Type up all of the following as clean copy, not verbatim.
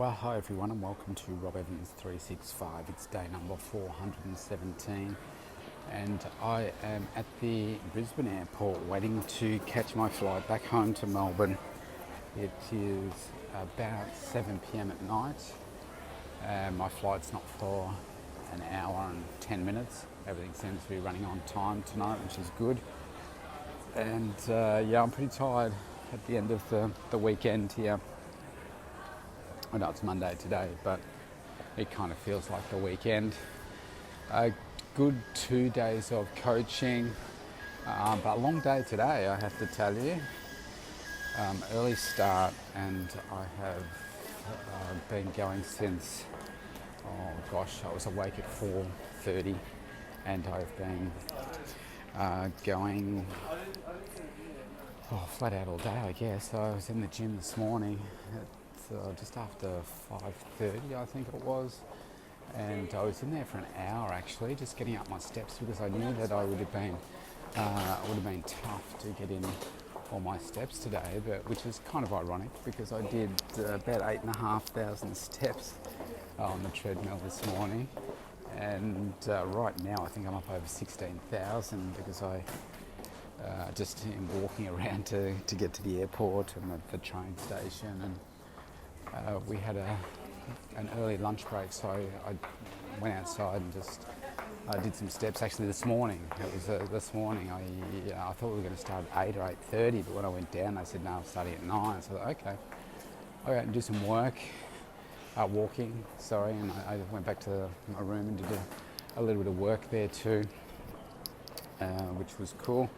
Well, hi everyone, and welcome to Rob Evans 365. It's day number 417, and I am at the Brisbane airport waiting to catch my flight back home to Melbourne. It is about 7 p.m. at night. My flight's not for an hour and 10 minutes. Everything seems to be running on time tonight, which is good. And I'm pretty tired at the end of the weekend here. I know it's Monday today, but it kind of feels like the weekend. A good 2 days of coaching, but a long day today, I have to tell you. Early start, and I have been going since, I was awake at 4:30, and I've been going flat out all day, I guess. So I was in the gym this morning just after 5:30, I think it was, and I was in there for an hour actually, just getting up my steps, because I knew that it would have been tough to get in all my steps today, but which is kind of ironic because I did about 8,500 steps on the treadmill this morning, and right now I think I'm up over 16,000 because I just am walking around to get to the airport and the train station, and we had an early lunch break, so I went outside and just did some steps. Actually, this morning, this morning, I thought we were going to start at 8 or 8:30, but when I went down, they said, no, I'm starting at 9. So I thought, okay, I'll go out and do some work, walking, and I went back to my room and did a little bit of work there too, which was cool.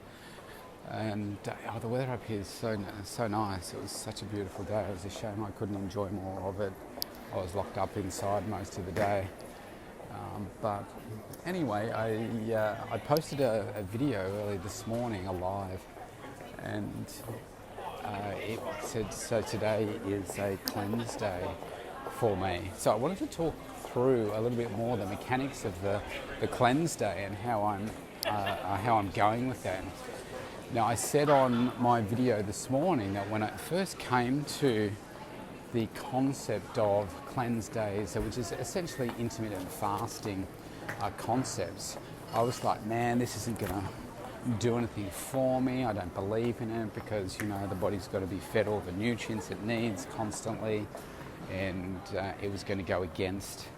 And the weather up here is so nice. It was such a beautiful day. It was a shame I couldn't enjoy more of it. I was locked up inside most of the day. But anyway, I posted a video early this morning, alive, and it said, so today is a cleanse day for me. So I wanted to talk through a little bit more the mechanics of the cleanse day and how I'm going with that. Now, I said on my video this morning that when I first came to the concept of cleanse days, which is essentially intermittent fasting concepts, I was like, man, this isn't going to do anything for me. I don't believe in it because, the body's got to be fed all the nutrients it needs constantly, and it was going to go against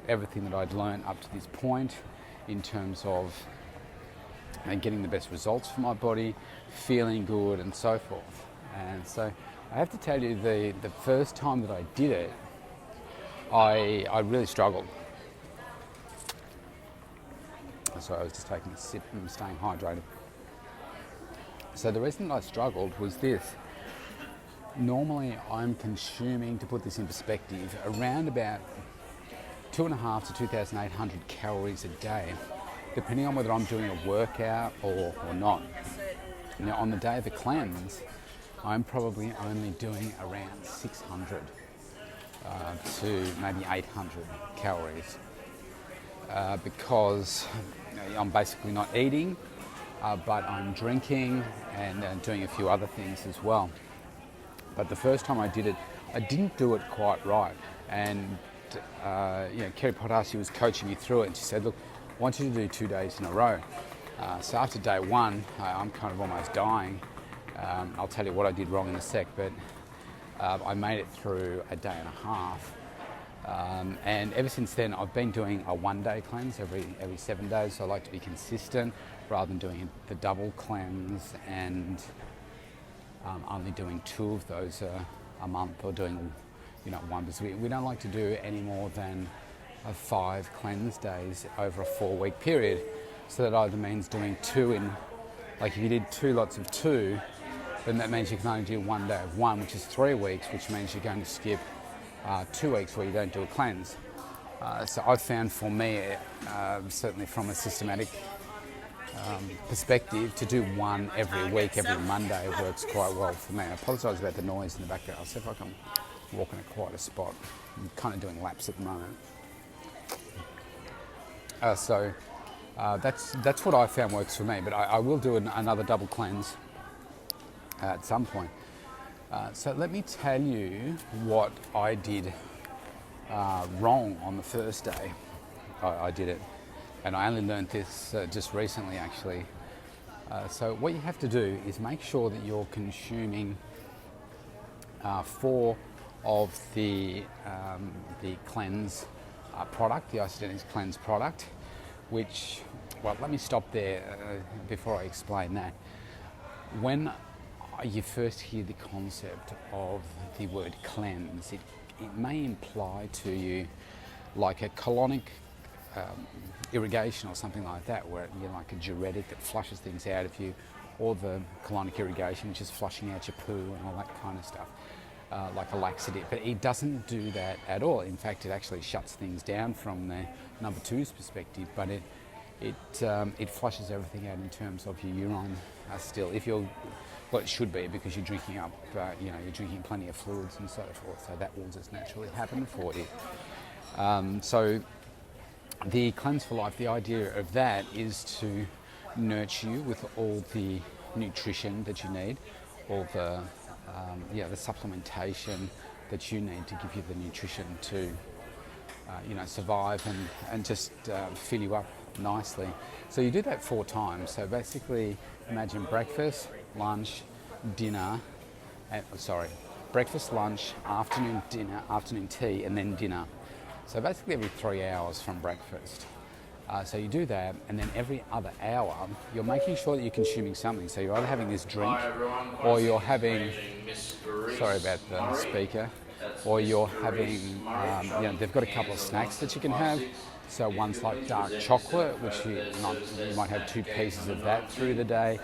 everything that I'd learned up to this point in terms of getting the best results for my body, feeling good, and so forth. And so I have to tell you, the first time that I did it, I really struggled. So I was just taking a sip and staying hydrated. So the reason that I struggled was this. Normally I'm consuming, to put this in perspective, around about 2,500 to 2,800 calories a day, depending on whether I'm doing a workout or not. Now, on the day of the cleanse, I'm probably only doing around 600 to maybe 800 calories because I'm basically not eating, but I'm drinking and doing a few other things as well. But the first time I did it, I didn't do it quite right. And Kerry Potash, was coaching me through it, and she said, look, I want you to do 2 days in a row. So after day one, I'm kind of almost dying. I'll tell you what I did wrong in a sec, but I made it through a day and a half. And ever since then, I've been doing a 1 day cleanse every 7 days. So I like to be consistent rather than doing the double cleanse and only doing 2 of those a month, or doing one, because we don't like to do any more than 5 cleanse days over a 4-week period. So that either means doing 2 in, like if you did 2 lots of 2, then that means you can only do 1 day of 1, which is 3 weeks, which means you're going to skip 2 weeks where you don't do a cleanse. So I've found for me, certainly from a systematic perspective, to do 1 every week, every Monday, works quite well for me. I apologise about the noise in the background. I'll see if I can walk in a quieter spot. I'm kind of doing laps at the moment. That's what I found works for me, but I will do another double cleanse at some point. So let me tell you what I did wrong on the first day I did it. And I only learned this just recently, actually. So what you have to do is make sure that you're consuming 4 of the cleanse product, the Isagenix cleanse product, which, well, let me stop there before I explain that. When you first hear the concept of the word cleanse, it may imply to you like a colonic irrigation or something like that, where you're like a diuretic that flushes things out of you, or the colonic irrigation, which is flushing out your poo and all that kind of stuff, like a laxative. But it doesn't do that at all. In fact, it actually shuts things down from the number 2's perspective, but it flushes everything out in terms of your urine still. If you're, well, it should be, because you're drinking up, you're drinking plenty of fluids and so forth, so that will just naturally happen for you. So the Cleanse for Life, the idea of that is to nurture you with all the nutrition that you need, all the the supplementation that you need to give you the nutrition to survive and just fill you up nicely. So you do that 4 times. So basically, imagine breakfast, lunch, dinner, breakfast, lunch, afternoon dinner, afternoon tea, and then dinner. So basically every 3 hours from breakfast. So you do that, and then every other hour, you're making sure that you're consuming something. So you're either having this drink, or you're having, sorry about the speaker, or you're having, they've got a couple of snacks that you can have. So one's like dark chocolate, which you might have 2 pieces of that through the day,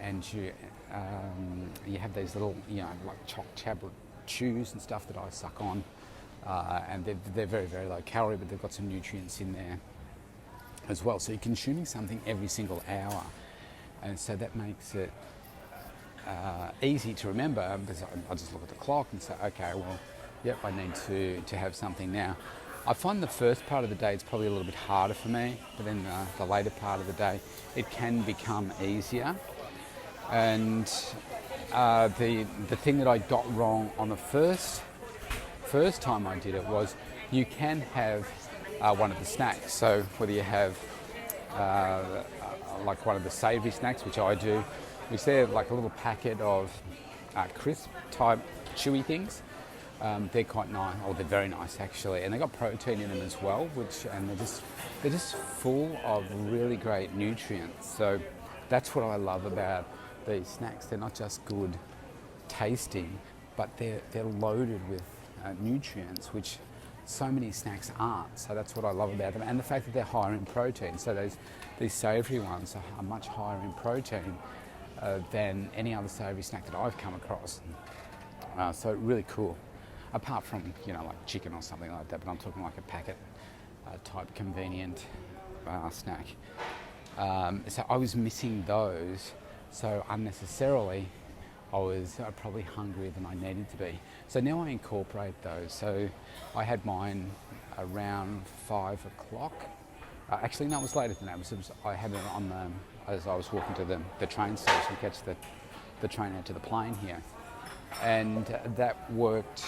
and you have these little, like choc tablet chews and stuff that I suck on, and they're very, very low calorie, but they've got some nutrients in there as well. So you're consuming something every single hour, and so that makes it easy to remember, because I just look at the clock and say, okay, well, yep, I need to have something now. I find the first part of the day it's probably a little bit harder for me, but then the later part of the day it can become easier. And the thing that I got wrong on the first time I did it was you can have one of the snacks. So whether you have like one of the savoury snacks, which I do, which they're like a little packet of crisp type chewy things. They're quite nice, or they're very nice actually, and they got protein in them as well, and they're just full of really great nutrients. So that's what I love about these snacks. They're not just good tasting, but they're loaded with nutrients, which so many snacks aren't. So that's what I love about them, and the fact that they're higher in protein. So these savoury ones are much higher in protein than any other savoury snack that I've come across. So really cool. Apart from like chicken or something like that, but I'm talking like a packet type convenient snack. So I was missing those, so unnecessarily I was probably hungrier than I needed to be. So now I incorporate those. So I had mine around 5 o'clock. Actually, no, it was later than that. I had it on as I was walking to the train station to catch the train out to the plane here. And that worked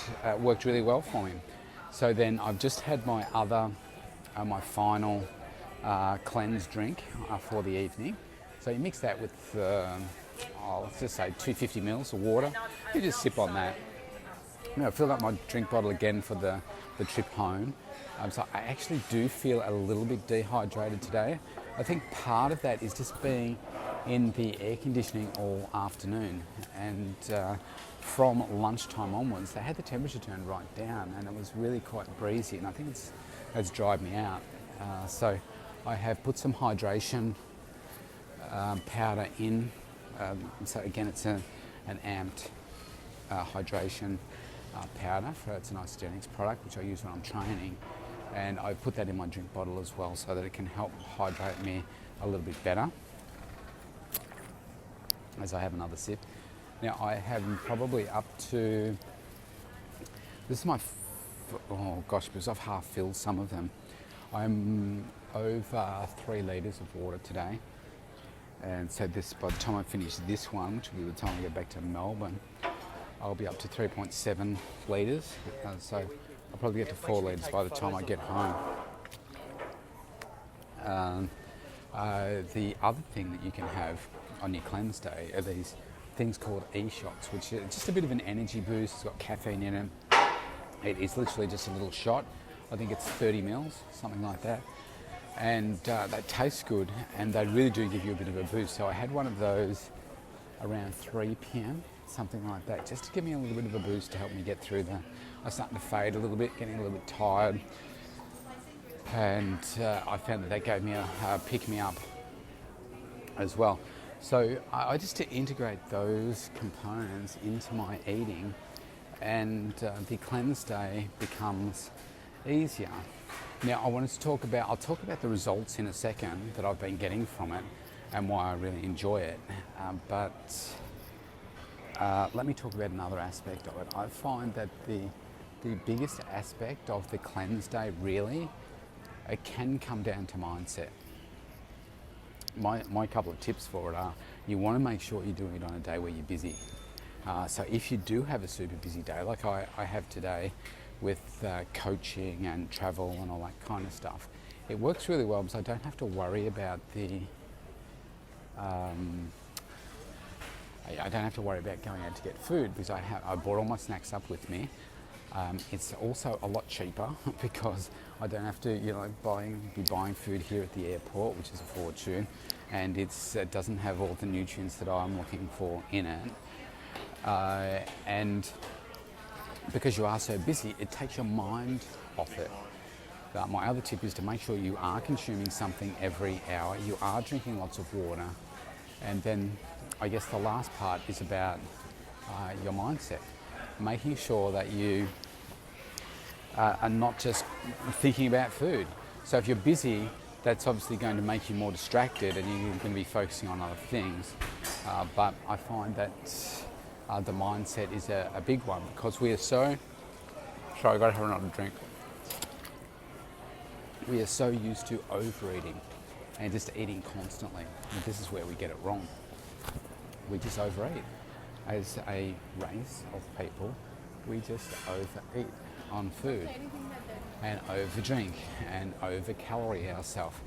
really well for me. So then I've just had my final cleanse drink for the evening. So you mix that with, let's just say 250 mils of water. You just sip on that. I filled up my drink bottle again for the trip home. So I actually do feel a little bit dehydrated today. I think part of that is just being in the air conditioning all afternoon, and from lunchtime onwards they had the temperature turned right down, and it was really quite breezy, and I think it's dried me out. So I have put some hydration powder in. So again, it's an amped hydration powder. It's an Isagenix product which I use when I'm training, and I put that in my drink bottle as well, so that it can help hydrate me a little bit better as I have another sip. Now I have probably up to, this is my, because I've half filled some of them. I'm over 3 litres of water today. And so by the time I finish this one, which will be the time I get back to Melbourne, I'll be up to 3.7 litres. So I'll probably get to 4 litres by the time I get home. The other thing that you can have on your cleanse day are these things called e-shots, which are just a bit of an energy boost. It's got caffeine in it. It is literally just a little shot. I think it's 30 mils, something like that. And they taste good, and they really do give you a bit of a boost. So I had one of those around 3 p.m, something like that, just to give me a little bit of a boost to help me get through I was starting to fade a little bit, getting a little bit tired. And I found that gave me a pick-me-up as well. So I just to integrate those components into my eating, and the cleanse day becomes easier. Now I'll talk about the results in a second that I've been getting from it and why I really enjoy it. But let me talk about another aspect of it. I find that the biggest aspect of the cleanse day really, it can come down to mindset. My couple of tips for it are, you want to make sure you're doing it on a day where you're busy. So if you do have a super busy day, like I have today with coaching and travel and all that kind of stuff, it works really well because I don't have to worry about I don't have to worry about going out to get food because I brought all my snacks up with me. It's also a lot cheaper because I don't have to, be buying food here at the airport, which is a fortune, and it doesn't have all the nutrients that I'm looking for in it. And because you are so busy, it takes your mind off it. My other tip is to make sure you are consuming something every hour, you are drinking lots of water, and then I guess the last part is about your mindset, making sure that you are not just thinking about food. So if you're busy, that's obviously going to make you more distracted and you're going to be focusing on other things. But I find that the mindset is a big one because we are so... Sorry, I've got to have another drink. We are so used to overeating and just eating constantly. And this is where we get it wrong. We just overeat. As a race of people, we just overeat on food and overdrink and over-calorie ourselves.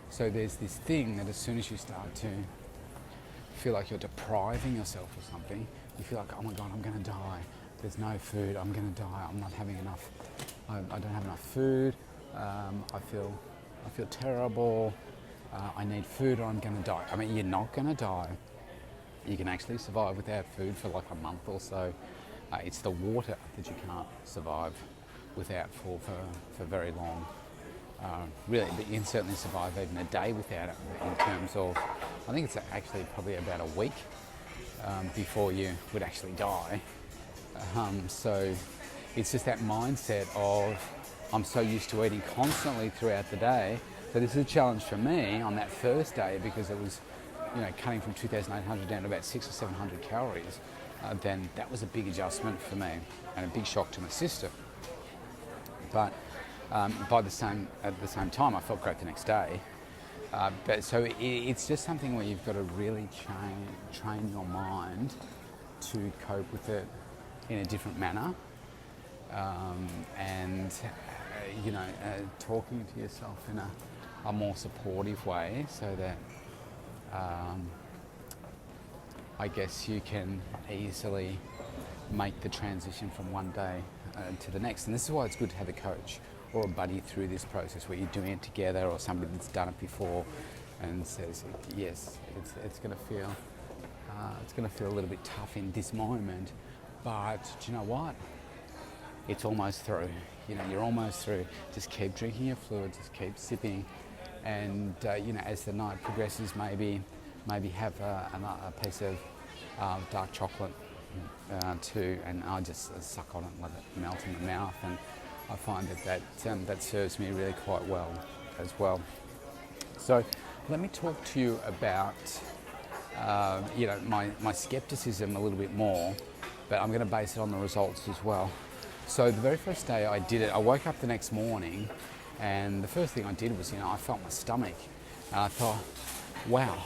So there's this thing that as soon as you start to feel like you're depriving yourself of something, you feel like, oh my God, I'm going to die. There's no food, I'm going to die. I'm not having enough. I don't have enough food. I feel terrible. I need food or I'm going to die. I mean, you're not going to die. You can actually survive without food for like a month or so. It's the water that you can't survive without for very long. Really, but you can certainly survive even a day without it in terms of, I think it's actually probably about a week before you would actually die. So it's just that mindset of, I'm so used to eating constantly throughout the day. So this is a challenge for me on that first day because it was, cutting from 2,800 down to about 600 or 700 calories. Then that was a big adjustment for me and a big shock to my system. But at the same time, I felt great the next day. But so it's just something where you've got to really train your mind to cope with it in a different manner, and talking to yourself in a more supportive way, so that I guess you can easily make the transition from one day to the next. And this is why it's good to have a coach or a buddy through this process where you're doing it together, or somebody that's done it before and says, yes, it's going to feel a little bit tough in this moment, but do you know what? It's almost through. You're almost through. Just keep drinking your fluids, just keep sipping, and as the night progresses, maybe have a piece of dark chocolate too, and I just suck on it and let it melt in the mouth, and I find that serves me really quite well as well. So let me talk to you about my skepticism a little bit more, but I'm going to base it on the results as well. So the very first day I did it, I woke up the next morning, and the first thing I did was, I felt my stomach, and I thought, wow,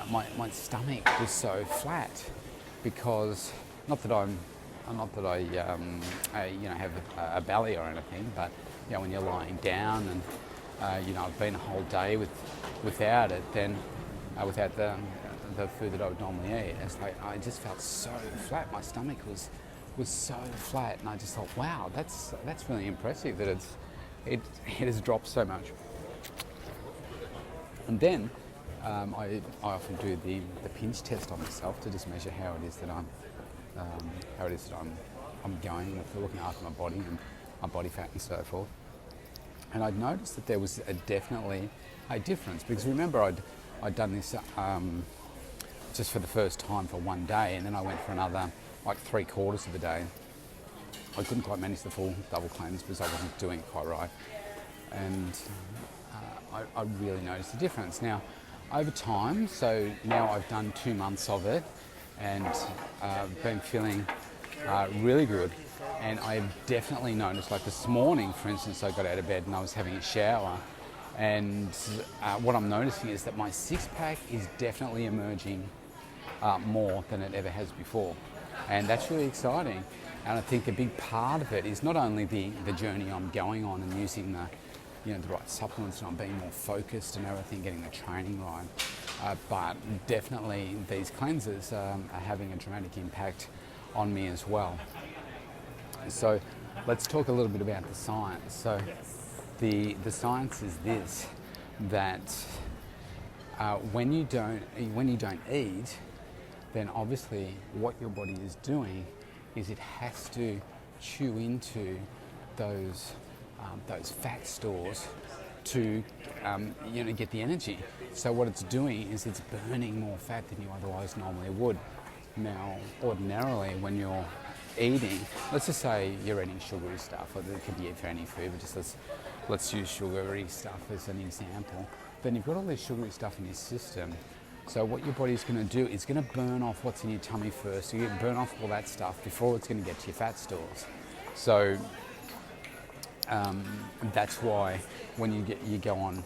my stomach was so flat, because not that I'm not that I have a belly or anything, but when you're lying down and I've been a whole day without it, then without the food that I would normally eat, it's like I just felt so flat. My stomach was so flat, and I just thought, wow, that's really impressive that it has dropped so much. And then I often do the pinch test on myself to just measure how it is that I'm going for looking after my body and my body fat and so forth. And I'd noticed that there was definitely a difference, because remember I'd done this just for the first time for one day, and then I went for another like 3/4 of a day. I couldn't quite manage the full double cleanse because I wasn't doing it quite right, and I really noticed the difference. Now, over time, so now I've done 2 months of it, and been feeling really good. And I've definitely noticed, like this morning, for instance, I got out of bed and I was having a shower, and what I'm noticing is that my six-pack is definitely emerging more than it ever has before, and that's really exciting. And I think a big part of it is not only the journey I'm going on and using the right supplements, and I'm being more focused and everything, getting the training right, but definitely these cleanses are having a dramatic impact on me as well. So let's talk a little bit about the science. So the science is this, that when you don't eat, then obviously what your body is doing is it has to chew into those fat stores to get the energy. So what it's doing is it's burning more fat than you otherwise normally would. Now, ordinarily, when you're eating, let's just say you're eating sugary stuff, or it could be for any food, but just let's use sugary stuff as an example. Then you've got all this sugary stuff in your system. So what your body's going to do is going to burn off what's in your tummy first. So you burn off all that stuff before it's going to get to your fat stores. So that's why when you go on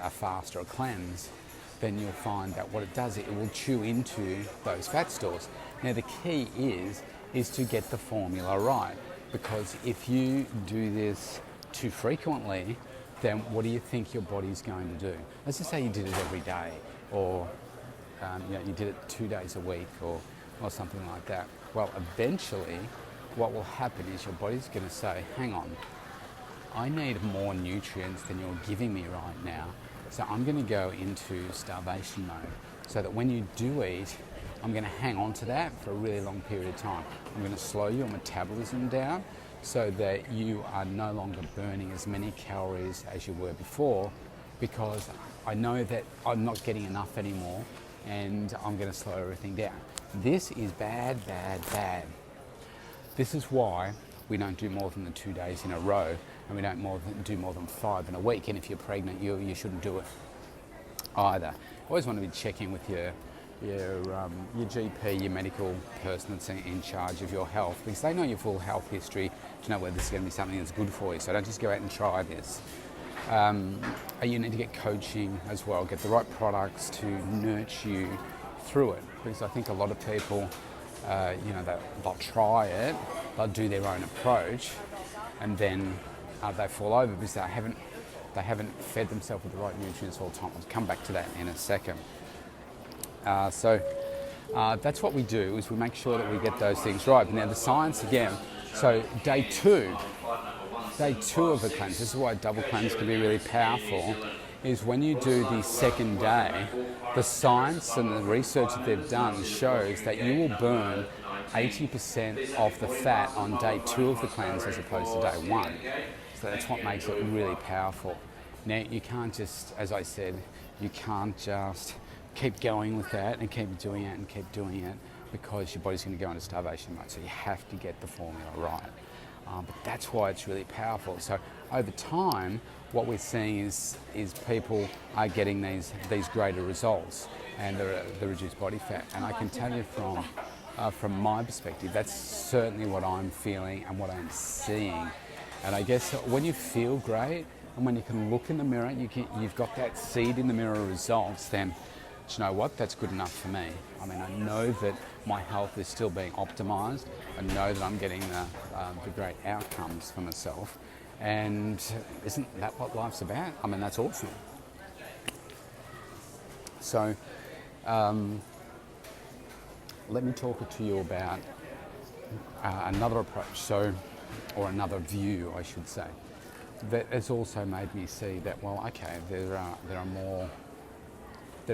a fast or a cleanse, then you'll find that what it does, it will chew into those fat stores. Now the key is to get the formula right, because if you do this too frequently, then what do you think your body's going to do? Let's just say you did it every day, or you did it 2 days a week, or something like that. Well, eventually what will happen is your body's going to say, hang on, I need more nutrients than you're giving me right now, so I'm going to go into starvation mode, so that when you do eat, I'm going to hang on to that for a really long period of time. I'm going to slow your metabolism down so that you are no longer burning as many calories as you were before, because I know that I'm not getting enough anymore, and I'm going to slow everything down. This is bad, bad, bad. This is why we don't do more than the 2 days in a row, and we don't do more than 5 in a week. And if you're pregnant, you shouldn't do it either. Always want to be checking with your GP, your medical person that's in charge of your health, because they know your full health history to know whether this is going to be something that's good for you. So don't just go out and try this. You need to get coaching as well, get the right products to nurture you through it, because I think a lot of people, they'll try it, they'll do their own approach, and then they fall over because they haven't fed themselves with the right nutrients all the time. I'll come back to that in a second. So that's what we do, is we make sure that we get those things right. Now the science again, so day two of a cleanse, this is why double cleanse can be really powerful, is when you do the second day, the science and the research that they've done shows that you will burn 80% of the fat on day 2 of the cleanse as opposed to day 1. So that's what makes it really powerful. Now you can't just, as I said, you can't just keep going with that and keep doing it and keep doing it, because your body's going to go into starvation mode. So you have to get the formula right. But that's why it's really powerful. So over time, what we're seeing is people are getting these greater results and the reduced body fat. And I can tell you from my perspective, that's certainly what I'm feeling and what I'm seeing. And I guess when you feel great and when you can look in the mirror, you've got that seed in the mirror results, then do you know what? That's good enough for me. I mean, I know that my health is still being optimised. I know that I'm getting the great outcomes for myself. And isn't that what life's about? I mean, that's awesome. So, let me talk to you about another approach, or another view, I should say, that has also made me see that, well, okay, there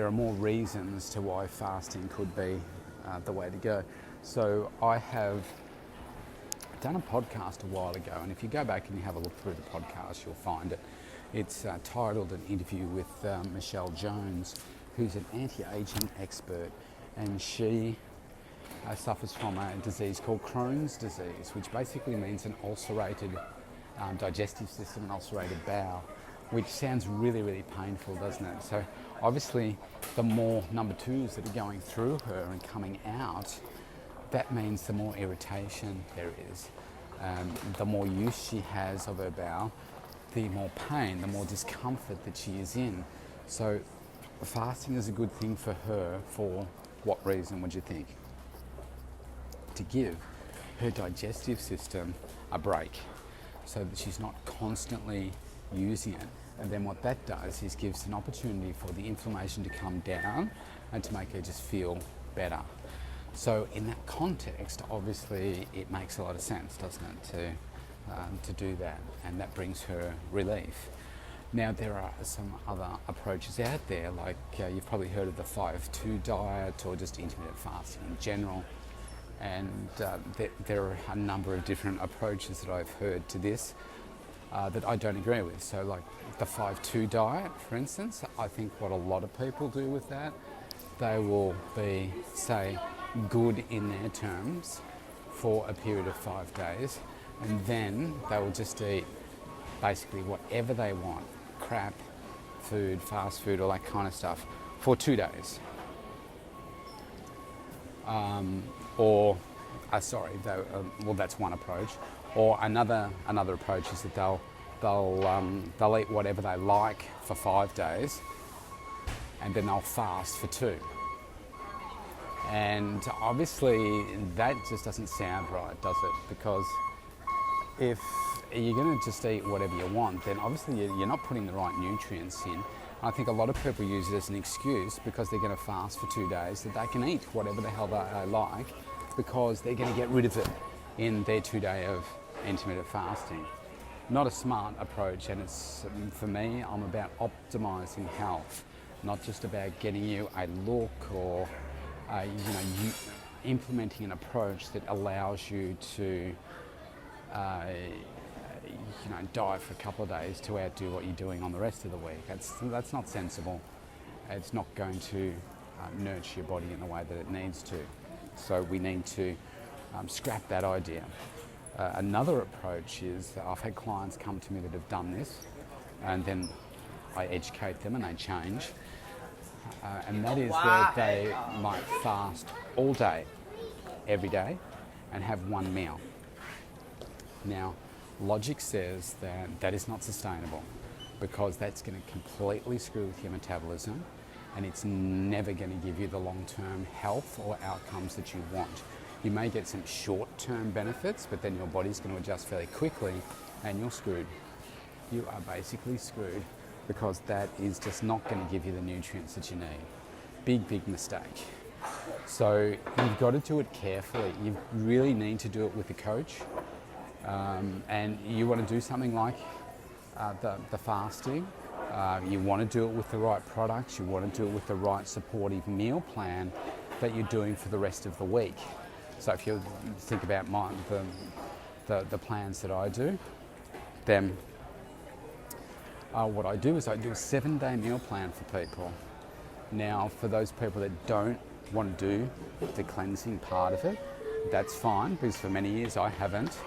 are more reasons to why fasting could be the way to go. So I have done a podcast a while ago, and if you go back and you have a look through the podcast, you'll find it. It's titled An Interview with Michelle Jones, who's an anti-aging expert, and she suffers from a disease called Crohn's disease, which basically means an ulcerated digestive system, an ulcerated bowel, which sounds really, really painful, doesn't it? So obviously the more number twos that are going through her and coming out, that means the more irritation there is. The more use she has of her bowel, the more pain, the more discomfort that she is in. So fasting is a good thing for her. For what reason would you think? To give her digestive system a break so that she's not constantly using it. And then what that does is gives an opportunity for the inflammation to come down and to make her just feel better. So in that context, obviously it makes a lot of sense, doesn't it, to do that, and that brings her relief. Now there are some other approaches out there, like you've probably heard of the 5-2 diet or just intermittent fasting in general. And there are a number of different approaches that I've heard to this that I don't agree with. So like the 5-2 diet, for instance, I think what a lot of people do with that, they will be, say, good in their terms for a period of 5 days, and then they will just eat basically whatever they want, crap, food, fast food, all that kind of stuff, for 2 days. Well, that's one approach. Or another approach is that they'll eat whatever they like for 5 days, and then they'll fast for 2. And obviously that just doesn't sound right, does it? Because if you're going to just eat whatever you want, then obviously you're not putting the right nutrients in. I think a lot of people use it as an excuse because they're going to fast for 2 days that they can eat whatever the hell they like, because they're going to get rid of it in their 2 day of intermittent fasting. Not a smart approach, and it's, for me, I'm about optimizing health, not just about getting you a look or you implementing an approach that allows you to diet for a couple of days to outdo what you're doing on the rest of the week. That's not sensible. It's not going to nurture your body in the way that it needs to. So we need to scrap that idea. Another approach is that I've had clients come to me that have done this, and then I educate them and they change. And that is where they might fast all day, every day, and have one meal. Now, logic says that that is not sustainable, because that's going to completely screw with your metabolism, and it's never going to give you the long-term health or outcomes that you want. You may get some short-term benefits, but then your body's going to adjust fairly quickly and you're screwed. You are basically screwed, because that is just not going to give you the nutrients that you need. Big mistake. So you've got to do it carefully. You really need to do it with a coach. And you want to do something like the fasting. You want to do it with the right products. You want to do it with the right supportive meal plan that you're doing for the rest of the week. So if you think about the plans that I do, then what I do is I do a 7-day meal plan for people. Now, for those people that don't want to do the cleansing part of it, that's fine, because for many years I haven't.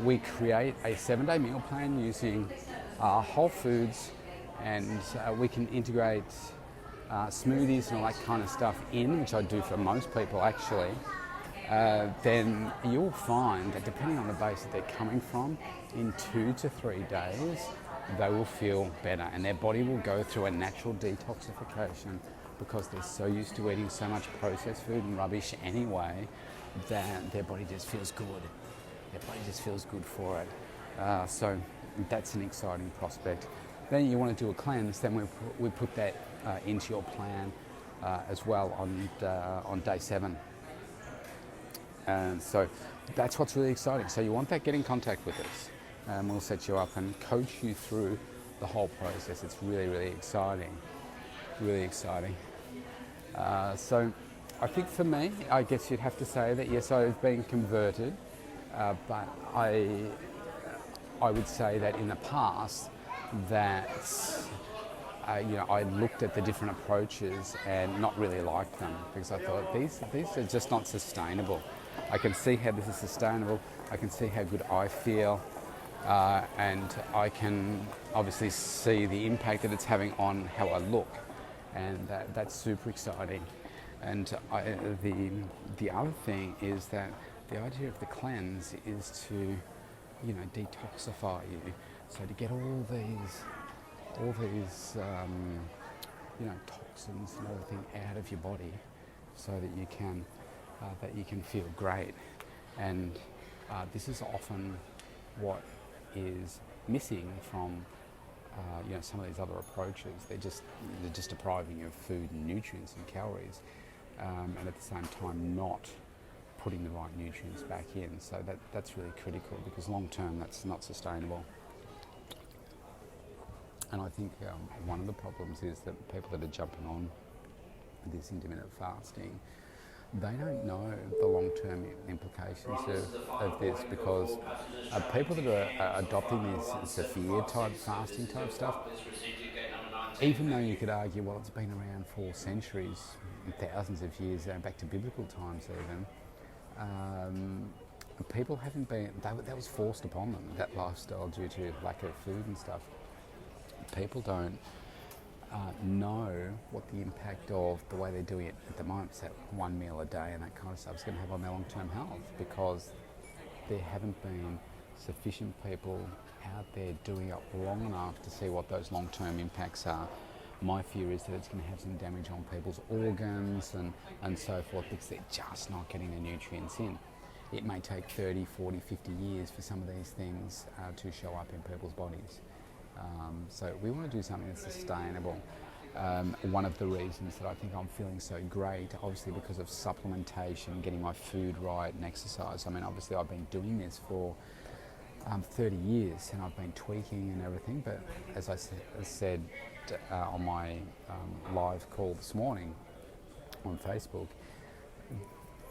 We create a 7-day meal plan using whole foods, and we can integrate smoothies and all that kind of stuff in, which I do for most people actually. Then you'll find that depending on the base that they're coming from, in 2 to 3 days, they will feel better, and their body will go through a natural detoxification because they're so used to eating so much processed food and rubbish anyway that their body just feels good. Their body just feels good for it. So that's an exciting prospect. Then you want to do a cleanse, then we put that into your plan as well on day 7. And so that's what's really exciting. So you want that, get in contact with us. We'll set you up and coach you through the whole process. It's really, really exciting. Really exciting. So I think for me, I guess you'd have to say that yes, I've been converted, but I would say that in the past that I looked at the different approaches and not really liked them because I thought these are just not sustainable. I can see how this is sustainable. I can see how good I feel, and I can obviously see the impact that it's having on how I look, and that's super exciting. And the other thing is that the idea of the cleanse is to, detoxify you. So to get all these toxins and everything out of your body, so that you can feel great. And this is often what is missing from some of these other approaches. They're just depriving you of food and nutrients and calories, and at the same time not putting the right nutrients back in. So that's really critical, because long term that's not sustainable. And I think one of the problems is that people that are jumping on this intermittent fasting, they don't know the long-term implications of this, because people that are adopting this severe type fasting type stuff, even though you could argue, well, it's been around for centuries, thousands of years, back to biblical times even, people haven't been, that was forced upon them, that lifestyle, due to lack of food and stuff. People don't know what the impact of the way they're doing it at the moment, that one meal a day and that kind of stuff, is going to have on their long-term health, because there haven't been sufficient people out there doing it long enough to see what those long-term impacts are. My fear is that it's going to have some damage on people's organs and so forth, because they're just not getting the nutrients in. It may take 30, 40, 50 years for some of these things to show up in people's bodies. So we want to do something that's sustainable. One of the reasons that I think I'm feeling so great, obviously because of supplementation, getting my food right and exercise. I mean, obviously I've been doing this for 30 years and I've been tweaking and everything, but as I said on my live call this morning on Facebook,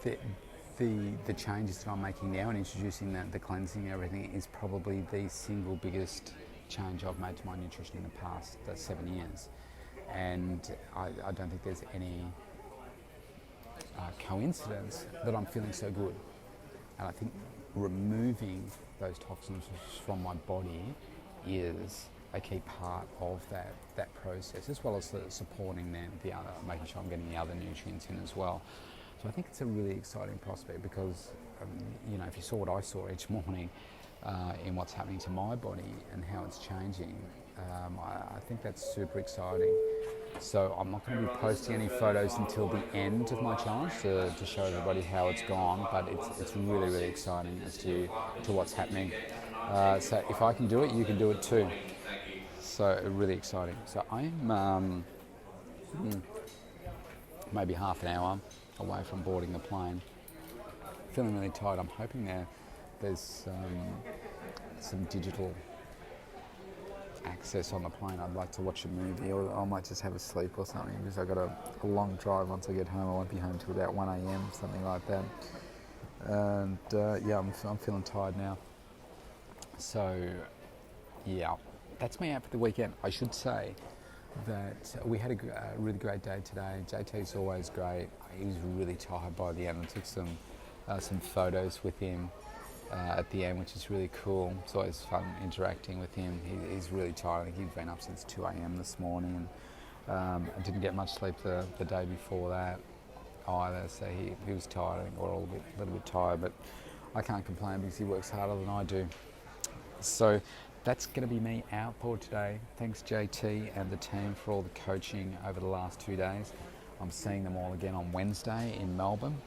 the changes that I'm making now and introducing the cleansing and everything is probably the single biggest change I've made to my nutrition in the past 7 years. And I don't think there's any coincidence that I'm feeling so good. And I think removing those toxins from my body is a key part of that process, as well as supporting the other, making sure I'm getting the other nutrients in as well. So I think it's a really exciting prospect, because if you saw what I saw each morning in what's happening to my body and how it's changing, I think that's super exciting. So I'm not going to be posting any photos until the end of my challenge to show everybody how it's gone, but it's really, really exciting as to what's happening. So if I can do it, you can do it too. So really exciting. So I'm maybe half an hour away from boarding the plane. Feeling really tired. I'm hoping there's some digital access on the plane. I'd like to watch a movie, or I might just have a sleep or something, because I've got a long drive. Once I get home, I won't be home till about 1 a.m, something like that. And I'm feeling tired now. So yeah, that's me out for the weekend. I should say that we had a really great day today. JT's always great. He was really tired by the end. I took some photos with him at the end, which is really cool. It's always fun interacting with him. He's really tired. I think he'd been up since 2 a.m. this morning, and I didn't get much sleep the day before that either, so he was tired, or a little bit tired, but I can't complain because he works harder than I do. So that's going to be me out for today. Thanks JT and the team for all the coaching over the last 2 days. I'm seeing them all again on Wednesday in Melbourne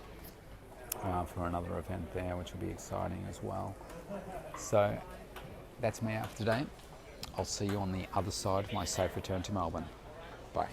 for another event there, which will be exciting as well. So that's me up to date. I'll see you on the other side of my safe return to Melbourne. Bye.